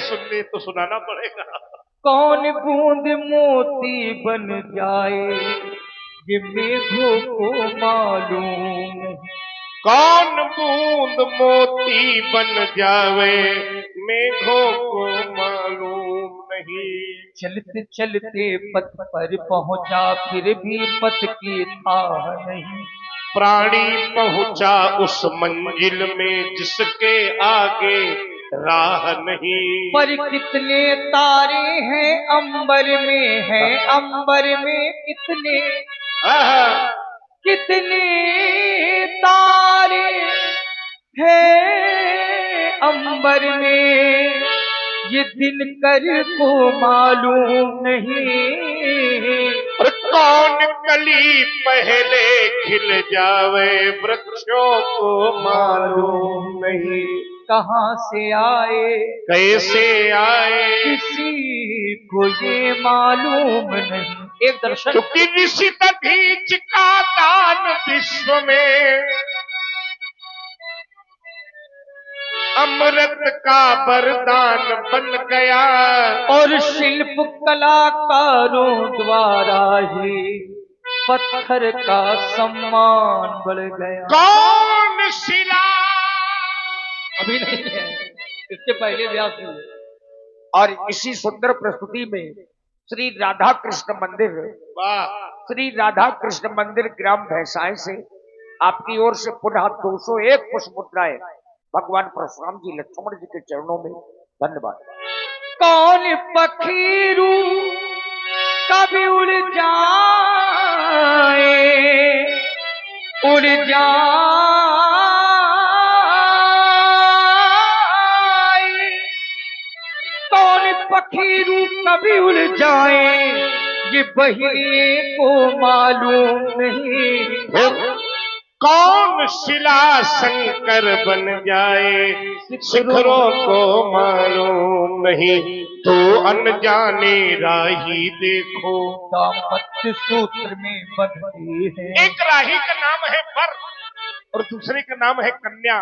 सुननी तो सुनाना पड़ेगा। कौन बूंद मोती बन जाए ये मेघों को मालूम। कौन बूंद मोती बन जावे मेघों को मालूम नहीं। चलते चलते पथ पर पहुंचा फिर भी पथ की था नहीं। प्राणी पहुंचा उस मंजिल में जिसके आगे राह नहीं। पर कितने तारे हैं अंबर में, है अंबर में कितने कितने तारे हैं अंबर में, ये दिनकर को मालूम नहीं। और कौन कली पहले खिल जावे वृक्षों को मालूम नहीं। कहाँ से आए कैसे आए किसी को ये मालूम नहीं। एक दर्शन, क्योंकि ऋषि दधीच का दान विश्व में अमृत का वरदान बन गया। और शिल्प कलाकारों द्वारा ही पत्थर का सम्मान बढ़ गया। कौन शिला अभी नहीं है, इसके पहले व्यास हुए। और इसी सुंदर प्रस्तुति में श्री राधा कृष्ण मंदिर, श्री राधा कृष्ण मंदिर ग्राम भैंसाएं से आपकी ओर से पुनः 201 पुष्प मुद्राएं भगवान परशुराम जी लक्ष्मण जी के चरणों में। धन्यवाद। कौन पखीरू कभी उड़ जाए, उड़ जाए, कौन पखीरू कभी उड़ जाए ये बहिए को मालूम नहीं। कौन शिला शंकर बन जाए शिखरों को मालूम नहीं। तो अनजाने राही देखो दाम्पत्य सूत्र में बंधे हैं। एक राही का नाम है वर और दूसरे का नाम है कन्या।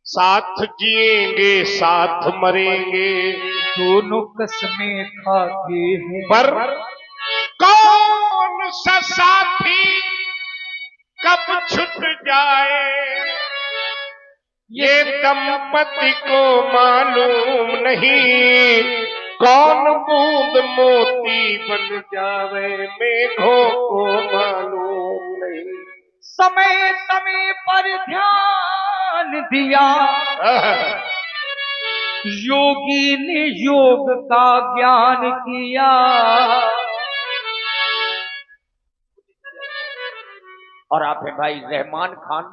साथ जिएंगे साथ मरेंगे दोनों कसमें खाते हैं। पर कौन सा साथी कब छूट जाए ये दंपति को मालूम नहीं। कौन बूंद मोती बन जावे मेघों को मालूम नहीं। समय समय पर ध्यान दिया योगी ने योग का ज्ञान किया। और आप है भाई रहमान खान,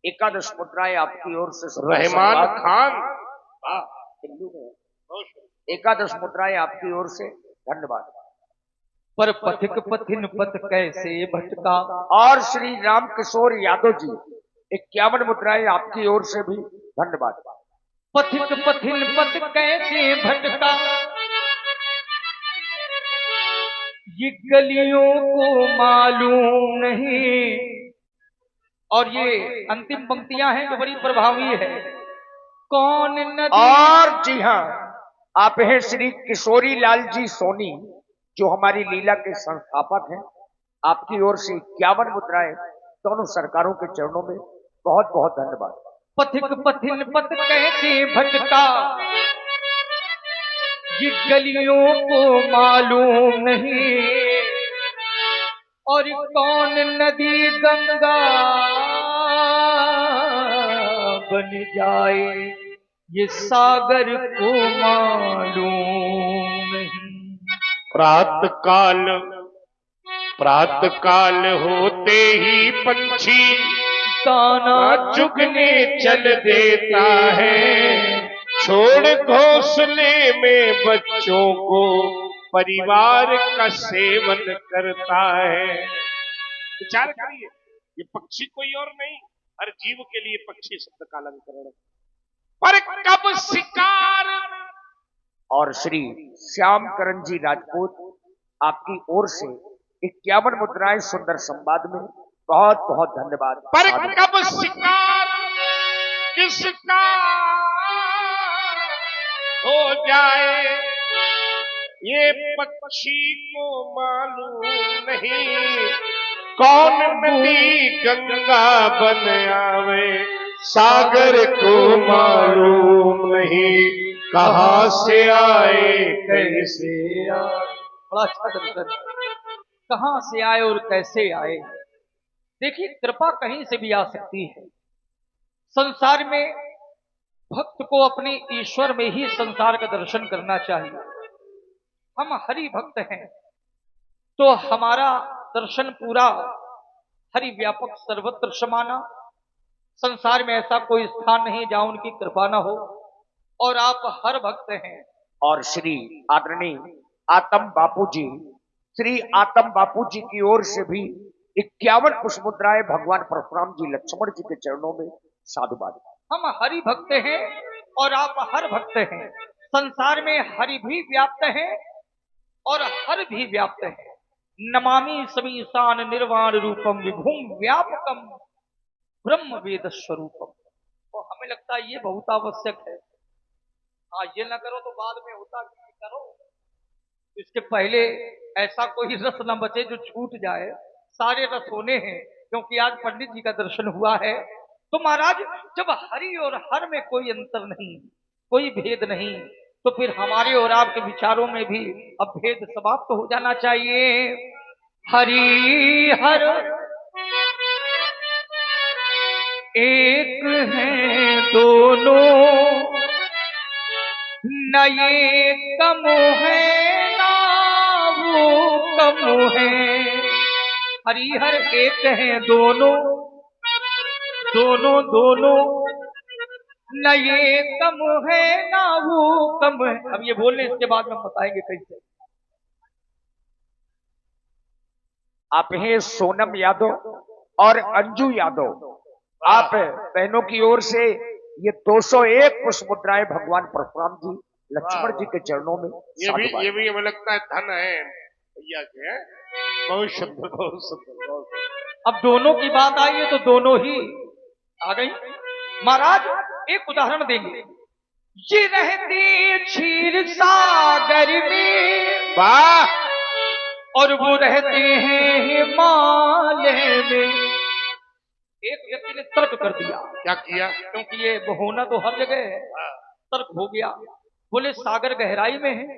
एकादश मुद्राएं आपकी ओर से। रहमान खान हिंदू में एकादश मुद्राएं आपकी ओर से। धन्यवाद। पर पथिक पथिन पथ कैसे भटका। और श्री राम किशोर यादव जी 51 मुद्राएं आपकी ओर से भी। धन्यवाद। पथिक पथिन पथ कैसे भटका ये गलियों को मालूम नहीं। और ये अंतिम पंक्तियां हैं जो बड़ी प्रभावी है। कौन नदी। और जी हाँ, आप हैं श्री किशोरी लाल जी सोनी जो हमारी लीला के संस्थापक हैं। आपकी ओर से 51 मुद्राएं दोनों सरकारों के चरणों में। बहुत बहुत धन्यवाद। पथिक पथिन पथ कैसे भटका ये गलियों को मालूम नहीं। और कौन नदी गंगा बन जाए ये सागर को मालूम नहीं। प्रात काल होते ही पंछी दाना चुगने चल देता है। छोड़ घोंसले में बच्चों को परिवार का सेवन करता है। विचार करिए, ये पक्षी कोई और नहीं, हर जीव के लिए पक्षी शब्द का अलंकरण है। पर कब शिकार। और श्री श्याम करण जी राजपूत आपकी ओर से 51 मुद्राएं सुंदर संवाद में। बहुत बहुत धन्यवाद। पर कब शिकार किसका हो जाए ये पक्षी को मालूम नहीं, कौन नदी गंगा बन आवे सागर को मालूम नहीं, कहाँ से आए कैसे आए। बड़ा अच्छा दर्शन, कहाँ से आए और कैसे आए। देखिए कृपा कहीं से भी आ सकती है। संसार में भक्त को अपने ईश्वर में ही संसार का दर्शन करना चाहिए। हम हरि भक्त हैं तो हमारा दर्शन पूरा हरि व्यापक सर्वत्र समाना। संसार में ऐसा कोई स्थान नहीं जहां उनकी कृपा ना हो, और आप हर भक्त हैं। और श्री आदरणीय आतम बापू जी, श्री आतम बापू जी की ओर से भी 51 पुष्पमुद्राएं भगवान परशुराम जी लक्ष्मण जी के चरणों में साधुवाद। हम हरि भक्त हैं और आप हर भक्त हैं। संसार में हरि भी व्याप्त है और हर भी व्याप्त है। नमामि समीसान निर्वाण रूपम विभुम व्यापकम ब्रह्म वेद स्वरूपम। तो हमें लगता है ये बहुत आवश्यक है। हाँ, ये ना करो तो बाद में होता कि करो, इसके पहले ऐसा कोई रस न बचे जो छूट जाए। सारे रस होने हैं, क्योंकि आज पंडित जी का दर्शन हुआ है। तो महाराज जब हरि और हर में कोई अंतर नहीं, कोई भेद नहीं, तो फिर हमारे और आपके विचारों में भी अब भेद समाप्त हो जाना चाहिए। हरि हर एक हैं दोनों, न ये कम है ना वो कम है। हरिहर एक हैं दोनों, दोनों दोनों, न ये कम है ना वो कम है। अब ये बोलने इसके बाद में बताएंगे कैसे। आप हैं सोनम यादव और अंजू यादव, आप बहनों की ओर से ये 201 पुष्पमुद्राएं भगवान परशुराम जी लक्ष्मण जी के चरणों में। ये भी हमें लगता है धन है भैया के, बहुत सुंदर बहुत सुंदर बहुत सुंदर। अब दोनों की बात आई है तो दोनों ही आ गई। महाराज एक उदाहरण देंगे। ये रहते क्षीर सागर में, वाह, और वो रहते हैं हिमालय में। एक व्यक्ति ने तर्क कर दिया। क्या किया? क्योंकि ये होना तो हर जगह है। तर्क हो गया। बोले सागर गहराई में है,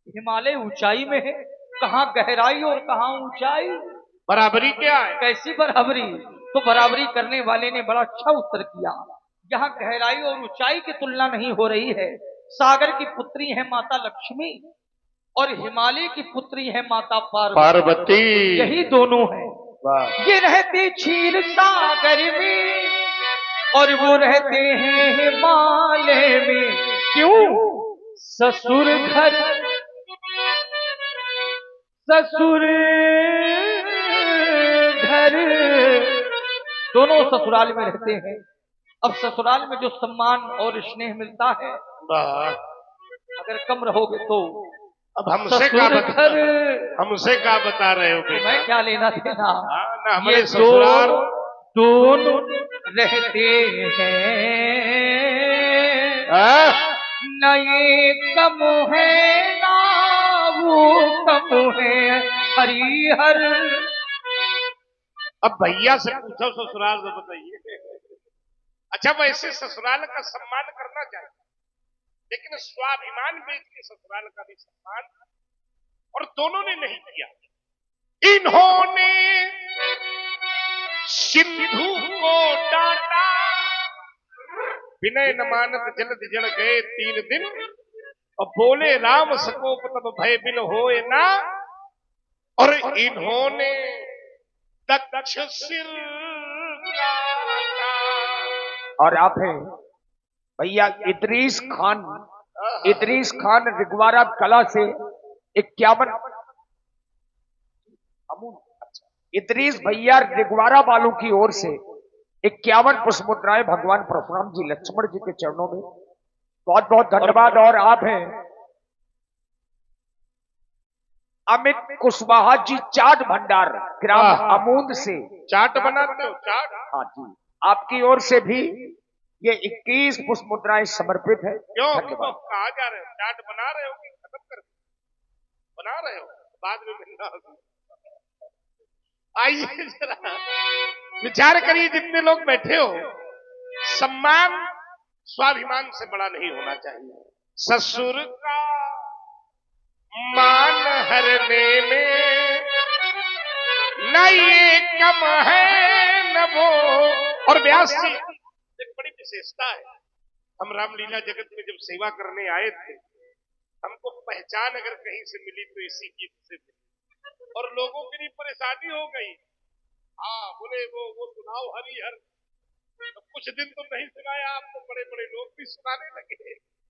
हिमालय ऊंचाई में है, कहाँ गहराई और कहाँ ऊंचाई, बराबरी क्या है? कैसी बराबरी। तो बराबरी करने वाले ने बड़ा अच्छा उत्तर किया। यहाँ गहराई और ऊंचाई की तुलना नहीं हो रही है। सागर की पुत्री है माता लक्ष्मी और हिमालय की पुत्री है माता पार्वती। यही दोनों है। ये रहते क्षीर सागर में और वो रहते हैं हिमालय में। क्यों? ससुर घर ससुर घर, दोनों ससुराल में रहते हैं। अब ससुराल में जो सम्मान और स्नेह मिलता है, अगर कम रहोगे तो अब हमसे क्या बता रहे हो? तो मैं क्या लेना देना। ना हमारे ससुराल दोनों रहते हैं, न ये कम है ना वो कम है। हरिहर अब भैया से पूछो ससुराल से बताइए। अच्छा, वैसे ससुराल का सम्मान करना चाहिए, लेकिन स्वाभिमान बेच के ससुराल का भी सम्मान, और दोनों ने नहीं किया। इन्होंने सिंधु को डांटा, विनय न मानत जलद जल गए 3 दिन, और बोले राम सकोप तब भय बिन होए ना। और इन्होंने दक्ष सिर काटा। और आप हैं भैया इदरीस खान रिगवारा कला से 51, इदरीस भैया रिगवारा वालों की ओर से 51 पुष्पमुद्राएं भगवान परशुराम जी लक्ष्मण जी के चरणों में। बहुत बहुत धन्यवाद। और आप हैं अमित कुशवाहा जी, चाट भंडार ग्राम अमूंद से। चाट बनाते हो? चाट? हाँ जी, आपकी ओर से भी ये 21 पुष्प मुद्राएं समर्पित है। क्यों धन्यवाद। कहा जा रहे हो? चाट बना रहे हो कि खत्म कर बना रहे हो? बाद में मिलना होगा। आइए जरा विचार करिए, जितने लोग बैठे हो, सम्मान स्वाभिमान से बड़ा नहीं होना चाहिए। ससुर का मान हरने में न ये कम है न वो। और व्यास जी एक बड़ी विशेषता है, हम रामलीला जगत में जब सेवा करने आए थे, हमको पहचान अगर कहीं से मिली तो इसी गीत से मिली, और लोगों के लिए परेशानी हो गई। हाँ बोले वो सुनाओ हरिहर, तो कुछ दिन तो नहीं सुनाया, आप तो बड़े बड़े लोग भी सुनाने लगे।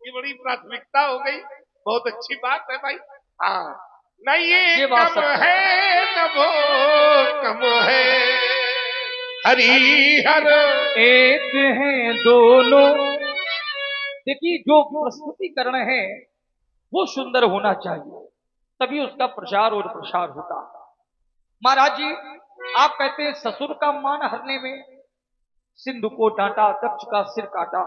ये बड़ी प्राथमिकता हो गई। बहुत अच्छी बात है भाई। हाँ न ये कम है न वो कम है, हरिहर एक हैं दोनों। देखिए जो प्रस्तुतिकरण है वो सुंदर होना चाहिए, तभी उसका प्रचार और प्रसार होता है। महाराज जी आप कहते हैं ससुर का मान हरने में सिंधु को डांटा, दक्ष का सिर काटा।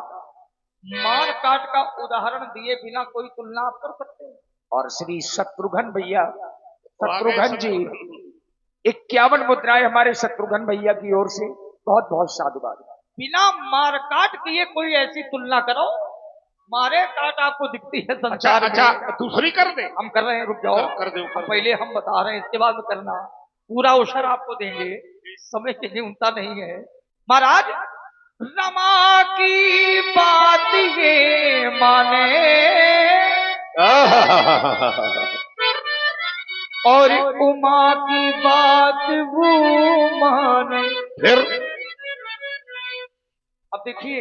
मान काट का उदाहरण दिए बिना कोई तुलना आप कर सकते हैं? और श्री शत्रुघ्न भैया, शत्रुघ्न जी 51 मुद्राएं हमारे शत्रुघ्न भैया की ओर से बहुत बहुत साधुवाद। बिना मार काट किए कोई ऐसी तुलना करो, मारे काट आपको दिखती है संसार अच्छा में। दूसरी कर दे। हम कर रहे हैं, रुक जाओ, कर दो पहले हम बता रहे हैं, इसके बाद में करना। पूरा अवसर आपको देंगे, समय की न्यूनता नहीं है। महाराज रमा की बात ये माने और उमा की बात वो माने। फिर अब देखिए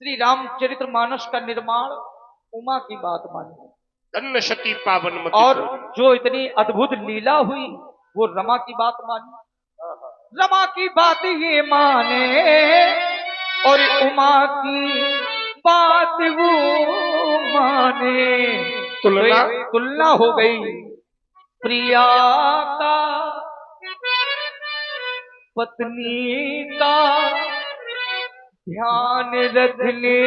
श्री रामचरित्र मानस का निर्माण उमा की बात मानी, धन्य सती पावन मति और जो इतनी अद्भुत लीला हुई वो रमा की बात मानी। रमा की बात ये माने और उमा की बात वो माने। तुलना हो गई प्रिया का पत्नी का ध्यान रखने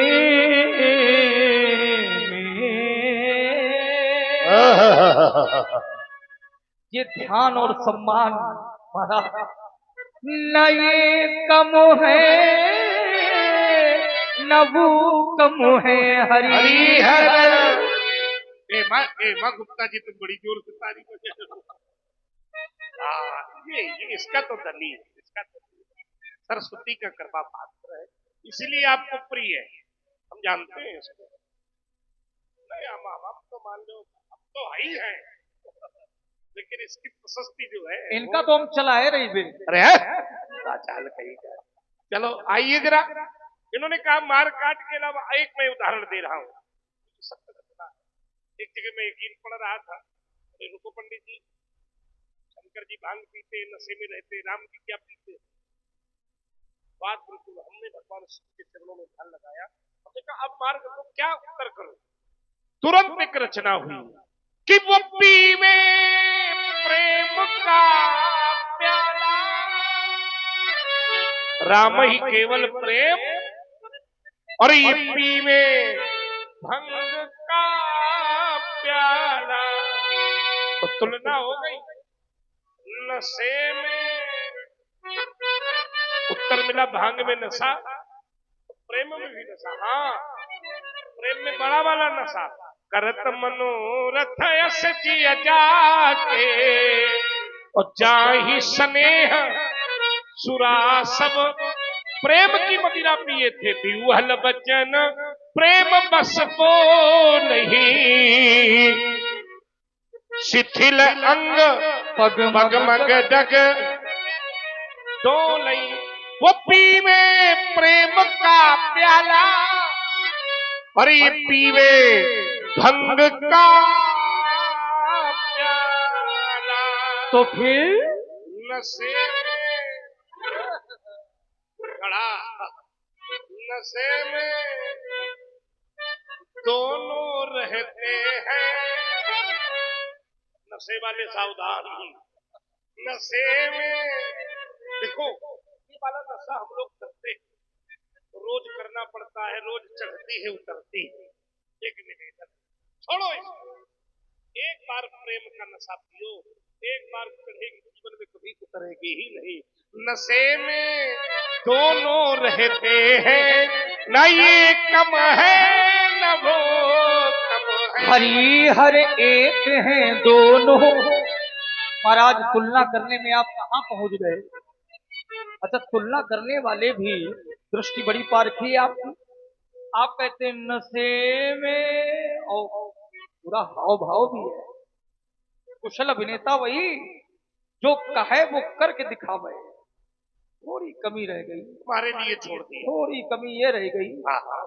ये ध्यान और सम्मान महाराज न ये कम है न वो कम है। हरिहर माँ गुप्ता जी तुम बड़ी जोर से तारीफ हो। ये इसका तो धनी है, इसका तो सरस्वती का कृपा पात्र है, इसीलिए आपको प्रिय है। हम जानते हैं इसको। नहीं हम तो मान लो अब तो है ही है, लेकिन इसकी प्रशस्ति जो है इनका तो हम चलाए रही भी। अरे चाल कहीं का। चलो आइए जरा, इन्होंने कहा मार काट के अलावा एक मैं उदाहरण दे रहा हूँ। एक जगह मैं यकीन पढ़ रहा था, रुको पंडित जी, शंकर जी भांग पीते, नशे में रहते, राम जी क्या पीते? बात बिल्कुल हमने भगवान के चरणों में ध्यान लगाया। हमने कहा अब मार्ग को क्या उत्तर करूं? तुरंत एक रचना हुई कि वो पीवे प्रेम का प्याला, राम ही केवल प्रेम, और ये पीवे भंग का प्याला। तो तुलना हो गई नशे में, उत्तर मिला भांग में नशा, प्रेम में भी नशा। हाँ प्रेम में बड़ा वाला नशा, करत मनोरथ यश जिया जाके, और जाहि स्नेह सुरा सब प्रेम की मदिरा पिए थे, बिहुहल बचन प्रेम बस को नहीं, शिथिल अंग पग मग डग डोलई। वो पीवे प्रेम का प्याला और ये पीवे भंग का प्याला, तो फिर नशे में खड़ा, नशे में दोनों रहते हैं। नशे वाले सावधान, नशे में देखो ये वाला नशा हम लोग करते हैं, रोज करना पड़ता है, रोज चढ़ती है उतरती है। एक निवेदन, छोड़ो इसको, एक बार प्रेम का नशा पियो, एक बार चढ़ेगी जीवन में कभी उतरेगी ही नहीं। नशे में दोनों रहते हैं, न ये कम है न वो कम है। हरि हर एक हैं दोनों। महाराज तुलना करने में आप कहाँ पहुंच गए? अच्छा, तुलना करने वाले भी दृष्टि बड़ी पारखी है आपकी। आप कहते हैं नशे में, और पूरा हाव भाव भी है। कुशल अभिनेता वही जो कहे वो करके दिखावे। थोड़ी कमी रह गई तुम्हारे लिए छोड़ दी, थोड़ी कमी ये रह गई,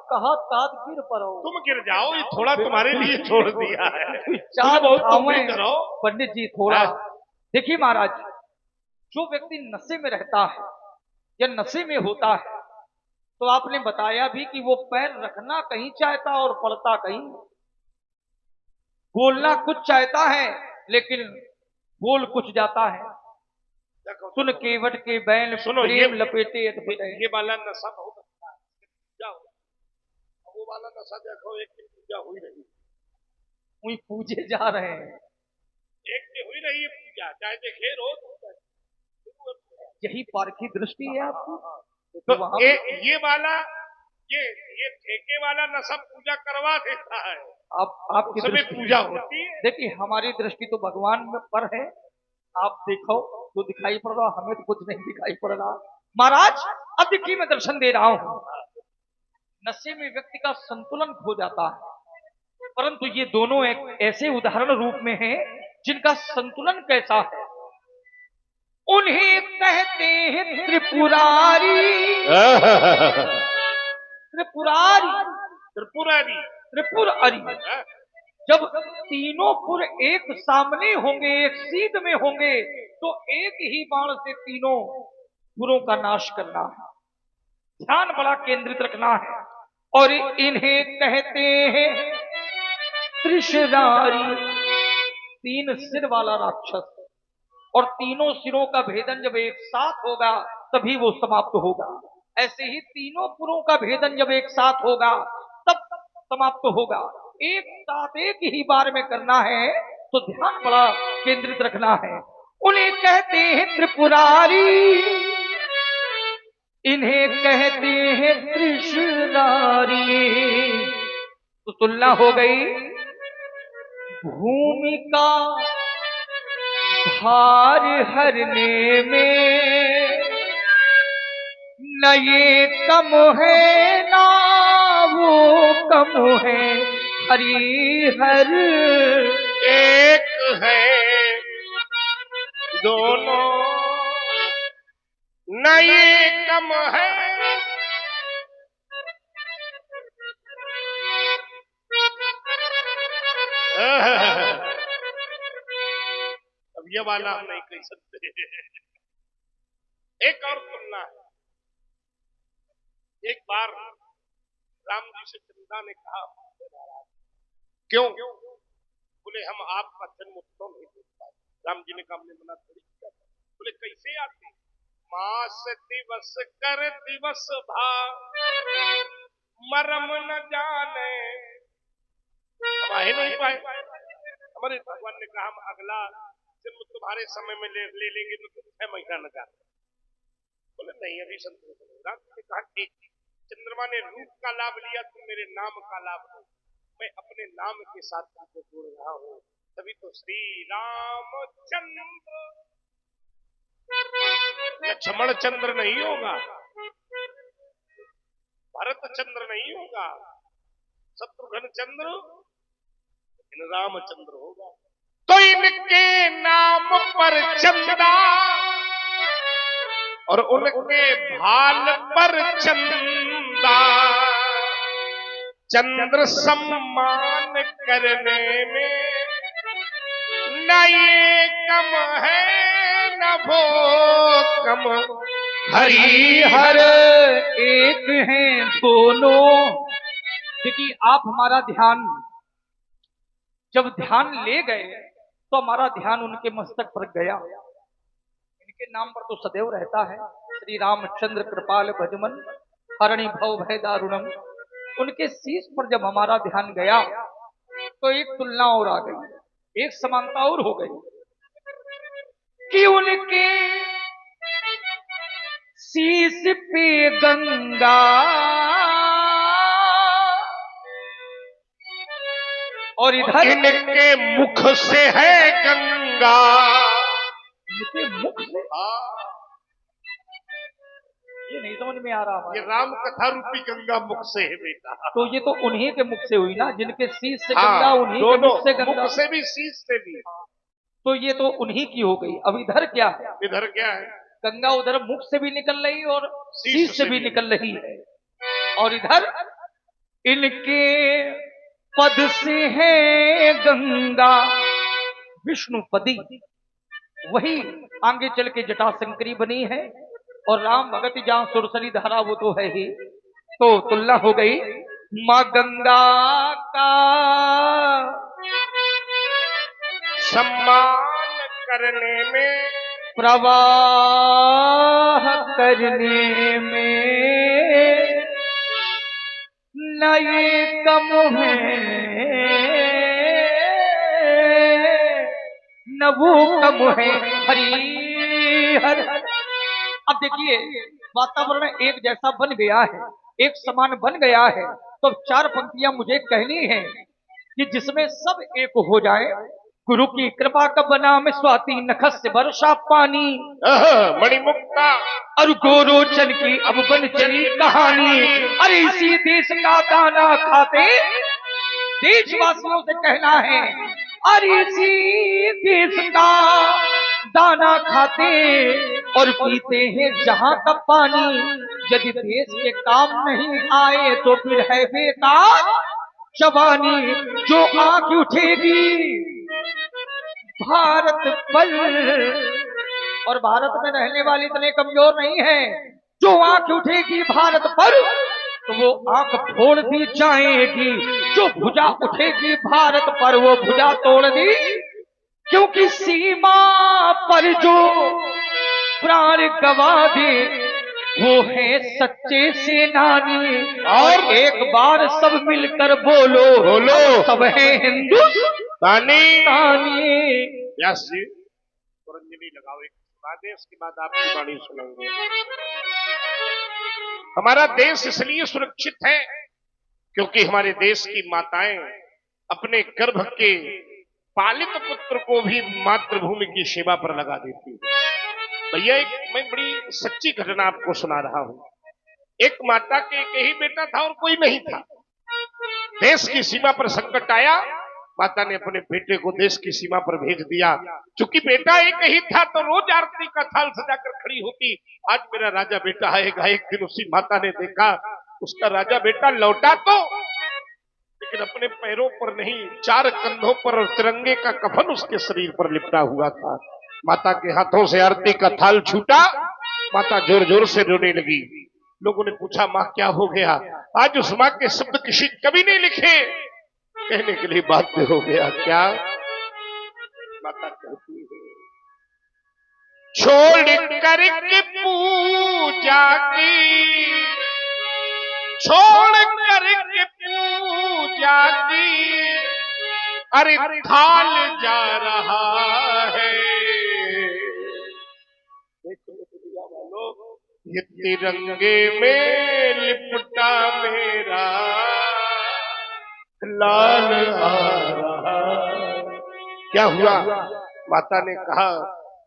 कहा तात गिर पड़ो। तुम गिर जाओ, ये थोड़ा तुम्हारे लिए छोड़ दिया है। चार बहुत ठावें तुम करो पंडित जी थोड़ा। देखिए महाराज, जो व्यक्ति नशे में रहता है या नशे में होता है, तो आपने बताया भी कि वो पैर रखना कहीं चाहता और पड़ता कहीं। बोलना कुछ चाहता है लेकिन बोल कुछ जाता है। सुन केवट के बैन सुनो, प्रेम लपेटे अद्भुत है। ये वाला नशा बहुत अच्छा है, जाओ वो वाला नशा देखो, एक की पूजा हुई रही, वही पूजे जा रहे हैं। एक की हुई रही है पूजा, चाहे देखे रोज। यही पारखी दृष्टि है आपकी। तो वहां ये वाला, ये ठेके वाला नशा पूजा करवा देता है, आपकी उसमें दृष्टि पूजा होती है। देखिए, हमारी दृष्टि तो भगवान पर है। आप देखो जो दिखाई पड़ रहा, हमें तो कुछ नहीं दिखाई पड़ रहा। महाराज अब देखिए, मैं दर्शन दे रहा हूं। नशे में व्यक्ति का संतुलन खो जाता है, परंतु ये दोनों एक ऐसे उदाहरण रूप में हैं जिनका संतुलन कैसा है। उन्हें कहते हैं त्रिपुरारी। त्रिपुरारी, त्रिपुरारी, त्रिपुरारी। जब तीनों पुर एक सामने होंगे, एक सीध में होंगे, तो एक ही बाण से तीनों पुरों का नाश करना है। ध्यान बड़ा केंद्रित रखना है। और इन्हें कहते हैं त्रिशरारी, तीन सिर वाला राक्षस। और तीनों सिरों का भेदन जब एक साथ होगा तभी वो समाप्त होगा। ऐसे ही तीनों पुरों का भेदन जब एक साथ होगा तब समाप्त होगा। एक साथ एक ही बार में करना है, तो ध्यान बड़ा केंद्रित रखना है। उन्हें कहते हैं त्रिपुरारी, इन्हें कहते हैं त्रिशरारी। तो तुलना हो गई भूमि का भार हरने में, न ये कम है ना वो कम है। हरि हर एक है दोनों, न ये कम है। अब ये वाला हम नहीं कह सकते। एक और तुलना है। एक बार राम जी से चंदा ने कहा, क्यों? बोले हम आपका जन्म उत्सव नहीं देख पाए। राम जी ने कहा हमने मना थोड़ी किया। बोले कैसे आते? मास दिवस कर दिवस भा मरम न जाने। अब आ ही नहीं पाए। हमारे भगवान ने कहा हम अगला जन्म तुम्हारे समय में ले लेंगे, तो 6 महीना न जाने। बोले नहीं, अभी संतोष नहीं। राम जी ने कहा ठीक, चंद्रमा ने रूप का लाभ लिया, तुम मेरे नाम का लाभ लो। मैं अपने नाम के साथ तुमको जोड़ रहा हूँ, तभी तो श्री रामचंद्र। लक्ष्मण चंद्र नहीं होगा, भरत चंद्र नहीं होगा, शत्रुघ्न चंद्र, लेकिन रामचंद्र होगा। तो इनके नाम पर चंदा और उनके भाल पर चंदा, चंद्र सम्मान करने में न ये कम है न वो कम। हरि हर एक हैं दोनों। देखिए, आप हमारा ध्यान जब ध्यान ले गए तो हमारा ध्यान उनके मस्तक पर गया। इनके नाम पर तो सदैव रहता है श्री रामचंद्र कृपाल भजमन, हरणि भव भय दारुणम। उनके शीश पर जब हमारा ध्यान गया तो एक तुलना और आ गई, एक समानता और हो गई कि उनके शीश पे गंगा और इधर इनके मुख से है गंगा। इनके मुख से ये नहीं समझ में आ रहा। ये राम कथा रूपी गंगा मुख से है बेटा। तो ये तो उन्हीं के मुख से हुई ना, जिनके शीश से हाँ, गंगा, उन्हीं के दोनों मुख से गंगा। मुख से भी शीश से भी। तो ये तो उन्हीं की हो गई। अब इधर क्या है? इधर क्या है? गंगा उधर मुख से भी निकल रही और शीश शीश से भी निकल रही है। और इधर इनके पद से है गंगा विष्णुपदी, वही आगे चल के जटा शंकरी बनी है। और राम भगत जहां सुरसरी धारा वो तो है ही। तो तुलना हो गई मां गंगा का सम्मान करने में, प्रवाह करने में न ये कम है न वो कम है। हरि हर। अब देखिए वातावरण एक जैसा बन गया है, एक समान बन गया है। तो चार पंक्तियां मुझे कहनी है कि जिसमें सब एक हो जाए। गुरु की कृपा का बना में स्वाति नखस से वर्षा पानी, मणिमुक्ता और गोरोचन की अब बन चली कहानी। अरे इसी देश का दाना खाते देशवासियों से कहना है, अरे इसी देश का दाना खाते और पीते हैं जहां का पानी। यदि देश के काम नहीं आए तो फिर है बेकार जवानी। जो आंख उठेगी भारत पर, और भारत में रहने वाले इतने कमजोर नहीं है। जो आंख उठेगी भारत पर तो वो आंख फोड़ दी जाएगी। जो भुजा उठेगी भारत पर वो भुजा तोड़ दी। क्योंकि सीमा पर जो प्राण गवा दे वो है सच्चे सेनानी। और एक बार सब मिलकर बोलो बोलो सब है हिंदुस्तानी। व्यास जी पुरंजनी लगाओ एक आदेश के बाद आपकी वाणी सुनेंगे। हमारा देश इसलिए सुरक्षित है क्योंकि हमारे देश की माताएं अपने गर्भ के पालित पुत्र को भी मातृभूमि की सेवा पर लगा देती है। भैया मैं बड़ी सच्ची घटना आपको सुना रहा हूं। एक माता के एक ही बेटा था और कोई नहीं था। देश की सीमा पर संकट आया, माता ने अपने बेटे को देश की सीमा पर भेज दिया। चूंकि बेटा एक ही था तो रोज आरती का थाल सजाकर खड़ी होती। आज मेरा राजा बेटा आएगा। एक दिन उसी माता ने देखा उसका राजा बेटा लौटा तो, लेकिन अपने पैरों पर नहीं, चार कंधों पर और तिरंगे का कफन उसके शरीर पर लिपटा हुआ था। माता के हाथों से आरती का थाल छूटा, माता जोर जोर से रोने लगी। लोगों ने पूछा मां क्या हो गया? आज उस मां के शब्द किसी कवि ने लिखे, कहने के लिए बाध्य हो गया। क्या माता कहती है? छोड़ करके पूजा की, छोड़ करके पूजा की, अरे थाल जा रहा है। ये तिरंगे में लिपटा मेरा लाल आ रहा। क्या हुआ? माता ने कहा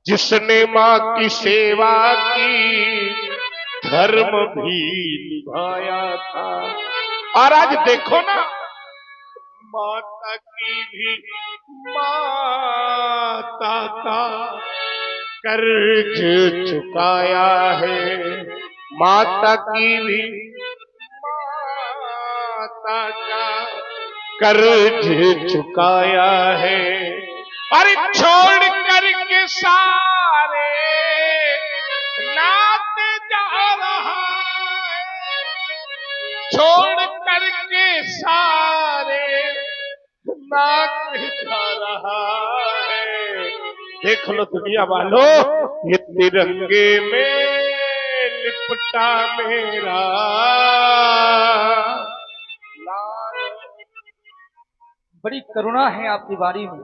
जिसने मां की सेवा की धर्म भी निभाया था। और आज देखो ना, माता की भी माता का कर्ज चुकाया है। माता की भी माता का कर्ज चुकाया है। अरे छोड़ करके सारे नाते जा रहा है। छोड़ करके सारे नाते जा रहा है। देख लो दुनिया वालों, ये तिरंगे में लिपटा मेरा लाल। बड़ी करुणा है आपकी वाणी में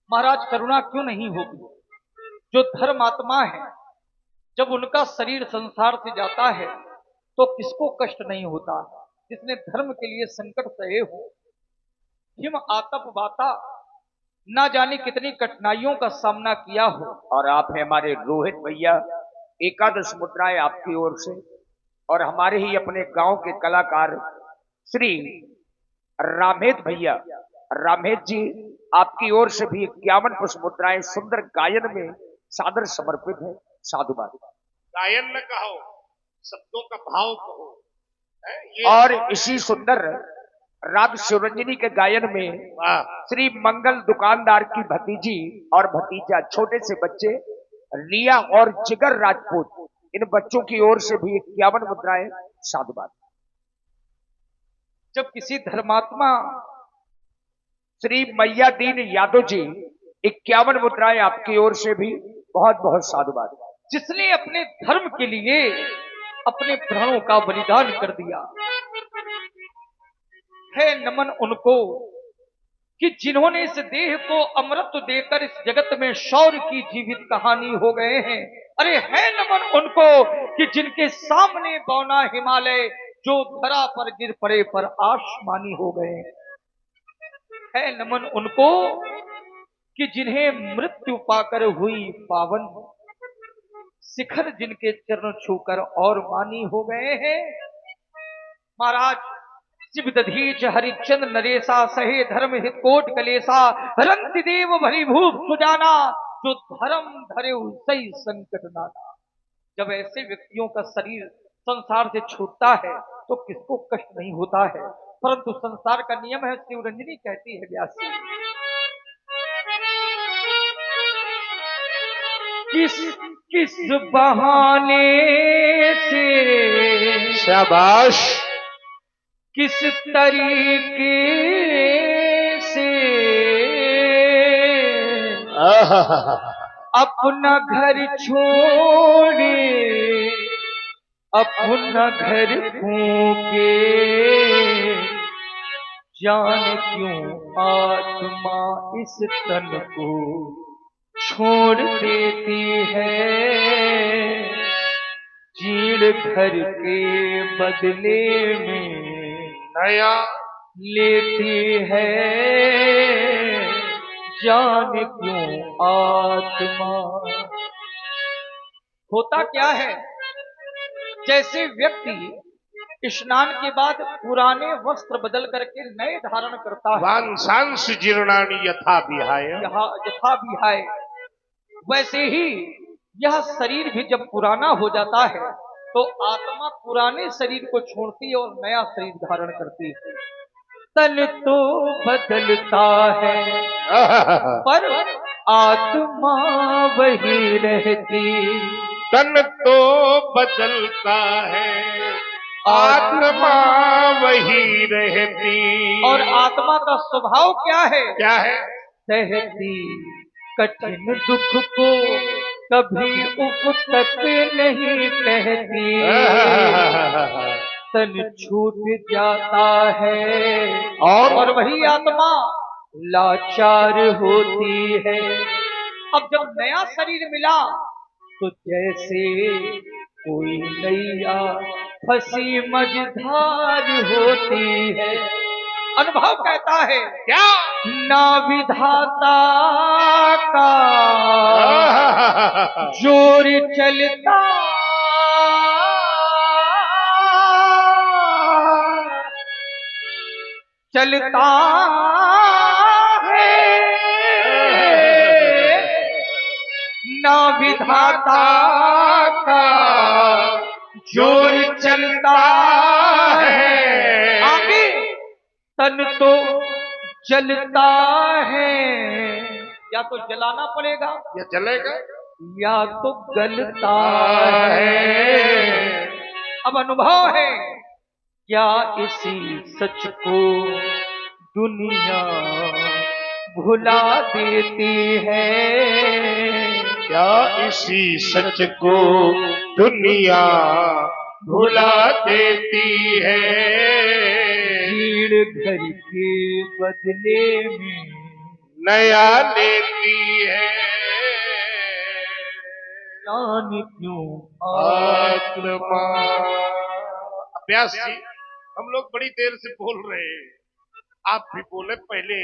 महाराज। करुणा क्यों नहीं होगी? जो धर्मात्मा है जब उनका शरीर संसार से जाता है तो किसको कष्ट नहीं होता? जिसने धर्म के लिए संकट सहे हो, हिम आतप वाता, ना जाने कितनी कठिनाइयों का सामना किया हो। और आप हैं हमारे रोहित भैया, एकादश मुद्राएं आपकी ओर से, और हमारे ही अपने गांव के कलाकार श्री रामेद भैया, रामेद जी, आपकी ओर से भी 51 पुष्प मुद्राएं सुंदर गायन में सादर समर्पित है। साधुवाद। गायन न कहो, शब्दों का भाव कहो। और इसी सुंदर राग शिवरंजनी के गायन में श्री मंगल दुकानदार की भतीजी और भतीजा, छोटे से बच्चे रिया और जिगर राजपूत, इन बच्चों की ओर से भी 51 मुद्राएं। साधुवाद। जब किसी धर्मात्मा श्री मैया दीन यादव जी, 51 मुद्राएं आपकी ओर से भी बहुत बहुत साधुवाद। जिसने अपने धर्म के लिए अपने प्राणों का बलिदान कर दिया है, नमन उनको कि जिन्होंने इस देह को अमृत देकर इस जगत में शौर्य की जीवित कहानी हो गए हैं। अरे है नमन उनको कि जिनके सामने बौना हिमालय जो धरा पर गिर पड़े पर आसमानी हो गए। है नमन उनको कि जिन्हें मृत्यु पाकर हुई पावन, शिखर जिनके चरण छूकर और मानी हो गए हैं। महाराज शिव दधीच हरिचंद्र नरेशा सहे धर्म हित कोट कलेसा, रंति देव भरी भूप सुजाना, जो धर्म धरे सही संकट नाना। जब ऐसे व्यक्तियों का शरीर संसार से छूटता है तो किसको कष्ट नहीं होता है? परंतु संसार का नियम है, शिवरंजनी कहती है व्यास जी, किस बहाने से, शाबाश, किस तरीके से अपना घर छोड़े, अपना घर फूके, जान क्यों आत्मा इस तन को छोड़ देती है, जीर्ण घर के बदले में नया लेती है, जान क्यों आत्मा। होता क्या है, जैसे व्यक्ति स्नान के बाद पुराने वस्त्र बदल करके नए धारण करता है, वांसांश जीर्णानि यथा विहाय, यथा विहाय, वैसे ही यह शरीर भी जब पुराना हो जाता है तो आत्मा पुराने शरीर को छोड़ती है और नया शरीर धारण करती है। तन तो बदलता है पर आत्मा वही रहती, तन तो बदलता है आत्मा वही रहती। और आत्मा का स्वभाव क्या है? क्या है? सहती कठिन दुख को कभी उफ तक नहीं कहती, तन छूट जाता है और वही आत्मा लाचार होती है। अब जब नया शरीर मिला तो जैसे कोई नैया फंसी मझधार होती है। अनुभव कहता है क्या? ना विधाता का जोर चलता, चलता है, ना विधाता का जोर चलता है। आगे तन तो जलता है, या तो जलाना पड़ेगा या जलेगा या तो गलता है। अब अनुभव है क्या इसी सच को दुनिया भुला देती है, क्या इसी सच को दुनिया भुला देती है। भीड़ घर के बदले में नया लेती है। जान क्यों आत्मा। अभ्यास जी, हम लोग बड़ी देर से बोल रहे हैं, आप भी बोले पहले।